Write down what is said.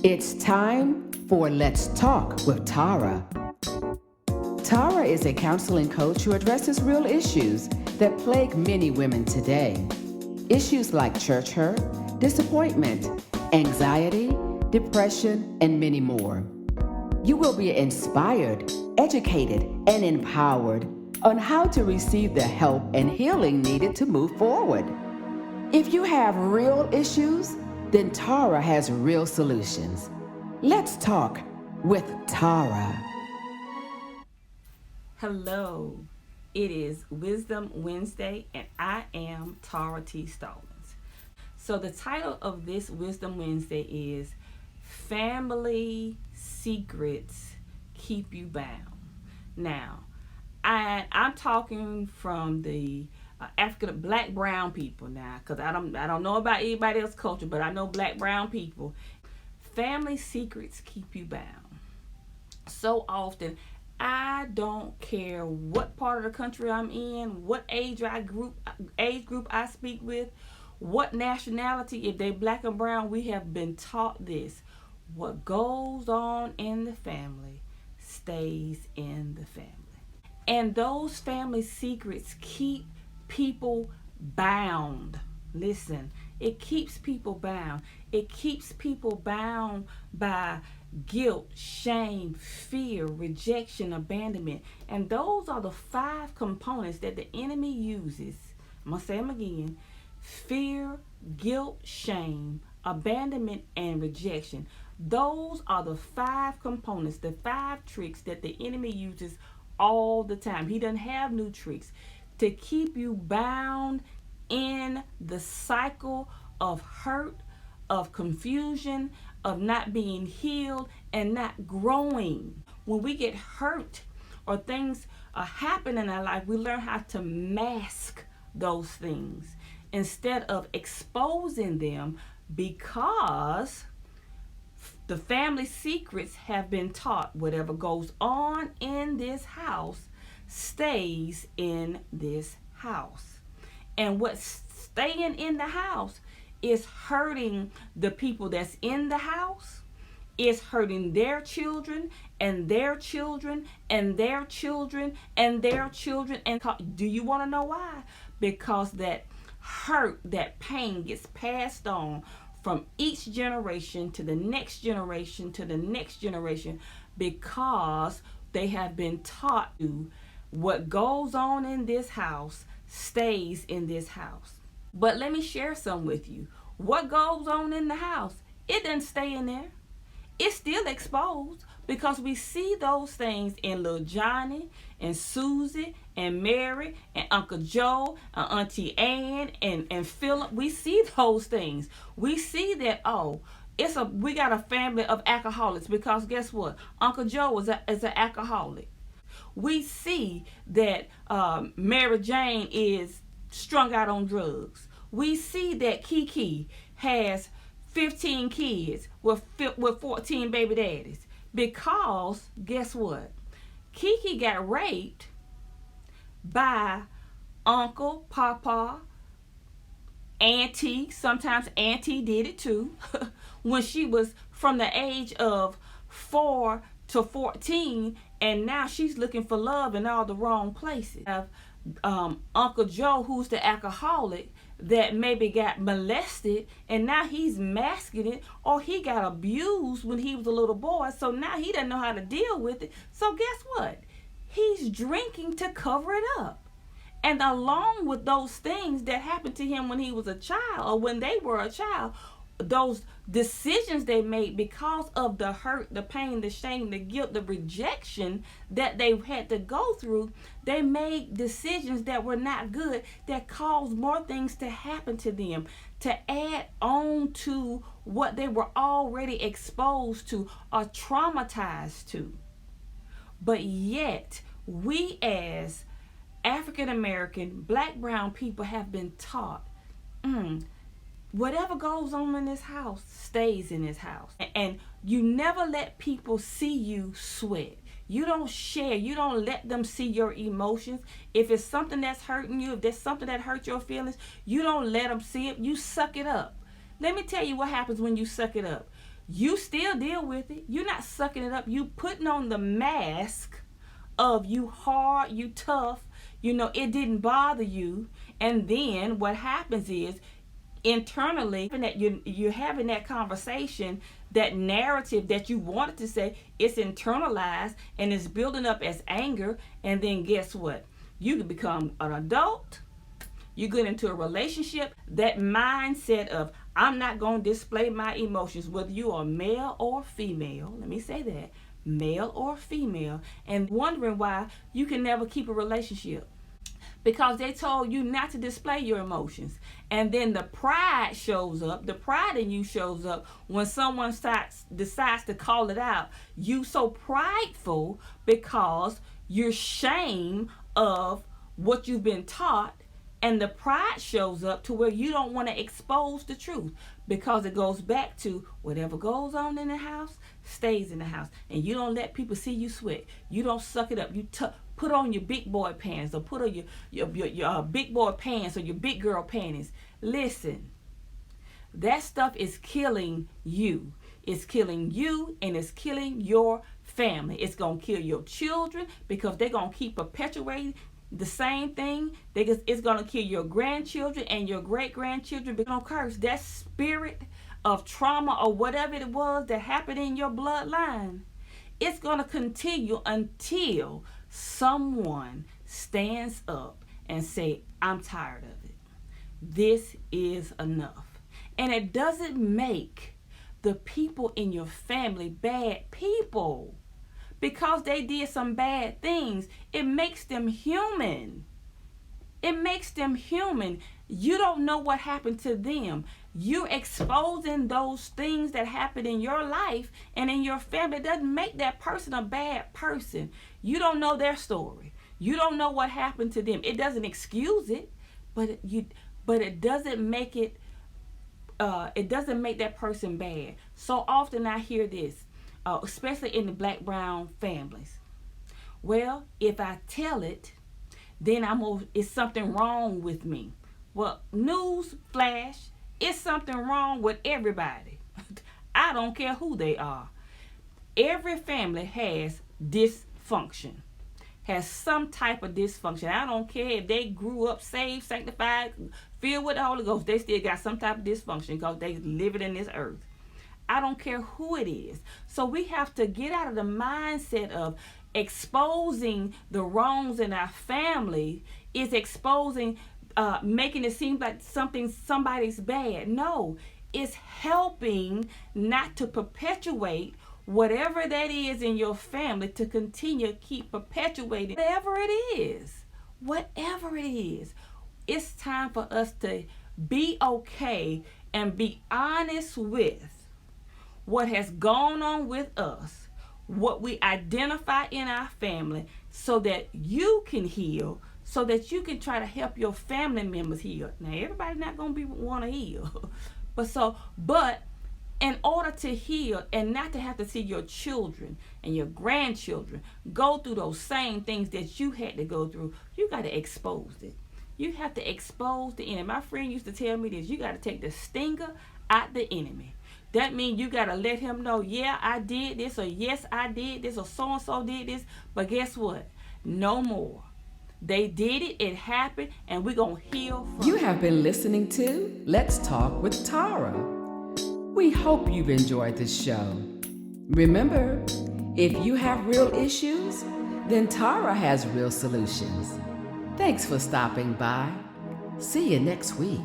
It's time for Let's Talk with Tara. Tara is a counseling coach who addresses real issues that plague many women today. Issues like church hurt, disappointment, anxiety, depression, and many more. You will be inspired, educated, and empowered on how to receive the help and healing needed to move forward. If you have real issues, then Tara has real solutions. Let's talk with Tara. Hello, it is Wisdom Wednesday, and I am Tara T. Stallings. So the title of this Wisdom Wednesday is Family Secrets Keep You Bound. Now, I'm talking from the African black brown people now, because I don't know about anybody else's culture, but I know black brown people. Family secrets keep you bound. So often, I don't care what part of the country I'm in, what age group I speak with, what nationality, if they black and brown, we have been taught this. What goes on in the family stays in the family. And those family secrets keep people bound. Listen, it keeps people bound. It keeps people bound by guilt, shame, fear, rejection, abandonment. And those are the 5 components that the enemy uses. I'm going to say them again. Fear, guilt, shame, abandonment, and rejection. Those are the 5 components, the 5 tricks that the enemy uses all the time. He doesn't have new tricks to keep you bound in the cycle of hurt, of confusion, of not being healed, and not growing. When we get hurt or things happen in our life, we learn how to mask those things instead of exposing them, because the family secrets have been taught. Whatever goes on in this house stays in this house. And what's staying in the house is hurting the people that's in the house. It's hurting their children and their children and their children and their children. And do you want to know why? Because that hurt, that pain gets passed on from each generation to the next generation to the next generation, because they have been taught to what goes on in this house stays in this house. But let me share some with you. What goes on in the house, it doesn't stay in there. It's still exposed, because we see those things in little Johnny and Susie and Mary and Uncle Joe and Auntie Ann and Philip. We see those things. We see that, we got a family of alcoholics, because guess what? Uncle Joe is an alcoholic. We see that Mary Jane is strung out on drugs. We see that Kiki has 15 kids with 14 baby daddies, because guess what? Kiki got raped by Uncle, Papa, Auntie. Sometimes Auntie did it too. When she was from the age of 4 to 14, and now she's looking for love in all the wrong places. Uncle Joe, who's the alcoholic, that maybe got molested, and now he's masking it, or he got abused when he was a little boy, so now he doesn't know how to deal with it. So guess what? He's drinking to cover it up. And along with those things that happened to him when he was a child, or when they were a child, those decisions they made because of the hurt, the pain, the shame, the guilt, the rejection that they had to go through, they made decisions that were not good, that caused more things to happen to them, to add on to what they were already exposed to or traumatized to. But yet, we as African American, black, brown people have been taught, whatever goes on in this house stays in this house. And you never let people see you sweat. You don't share. You don't let them see your emotions. If it's something that's hurting you, if there's something that hurts your feelings, you don't let them see it. You suck it up. Let me tell you what happens when you suck it up. you still deal with it. You're not sucking it up. You putting on the mask of you hard, you tough, it didn't bother you. And then what happens is internally that you're having that conversation, that narrative that you wanted to say, it's internalized and it's building up as anger. And then guess what? You can become an adult. You get into a relationship, that mindset of I'm not going to display my emotions, whether you are male or female. Let me say that, male or female, and wondering why you can never keep a relationship. Because they told you not to display your emotions. And then the pride shows up. The pride in you shows up when someone decides to call it out. You so prideful because you're ashamed of what you've been taught. And the pride shows up to where you don't want to expose the truth, because it goes back to whatever goes on in the house stays in the house. And you don't let people see you sweat. You don't suck it up. You put on your big boy pants, or put on your big boy pants, or your big girl panties. Listen, that stuff is killing you. It's killing you, and it's killing your family. It's going to kill your children, because they're going to keep perpetuating the same thing. It's going to kill your grandchildren and your great-grandchildren. But don't curse. That spirit of trauma or whatever it was that happened in your bloodline, it's going to continue until someone stands up and say, I'm tired of it. This is enough. And it doesn't make the people in your family bad people because they did some bad things. It makes them human. It makes them human. You don't know what happened to them. You're exposing those things that happened in your life and in your family. It doesn't make that person a bad person. You don't know their story. You don't know what happened to them. It doesn't excuse it, but it doesn't make it. It doesn't make that person bad. So often I hear this, especially in the black-brown families. Well, if I tell it, then it's something wrong with me. Well, news flash, it's something wrong with everybody. I don't care who they are. Every family has dysfunction, has some type of dysfunction. I don't care if they grew up saved, sanctified, filled with the Holy Ghost. They still got some type of dysfunction because they live it in this earth. I don't care who it is. So we have to get out of the mindset of exposing the wrongs in our family is exposing, making it seem like somebody's bad. No, it's helping not to perpetuate whatever that is in your family, to continue keep perpetuating whatever it is. Whatever it is. It's time for us to be okay and be honest with what has gone on with us, what we identify in our family, so that you can heal, so that you can try to help your family members heal. Now, everybody's not going to want to heal. But in order to heal and not to have to see your children and your grandchildren go through those same things that you had to go through, you got to expose it. You have to expose the enemy. My friend used to tell me this: you got to take the stinger out the enemy. That means you got to let him know, yeah, I did this, or yes, I did this, or so-and-so did this. But guess what? No more. They did it, it happened, and we're going to heal from it. You have been listening to Let's Talk with Tara. We hope you've enjoyed this show. Remember, if you have real issues, then Tara has real solutions. Thanks for stopping by. See you next week.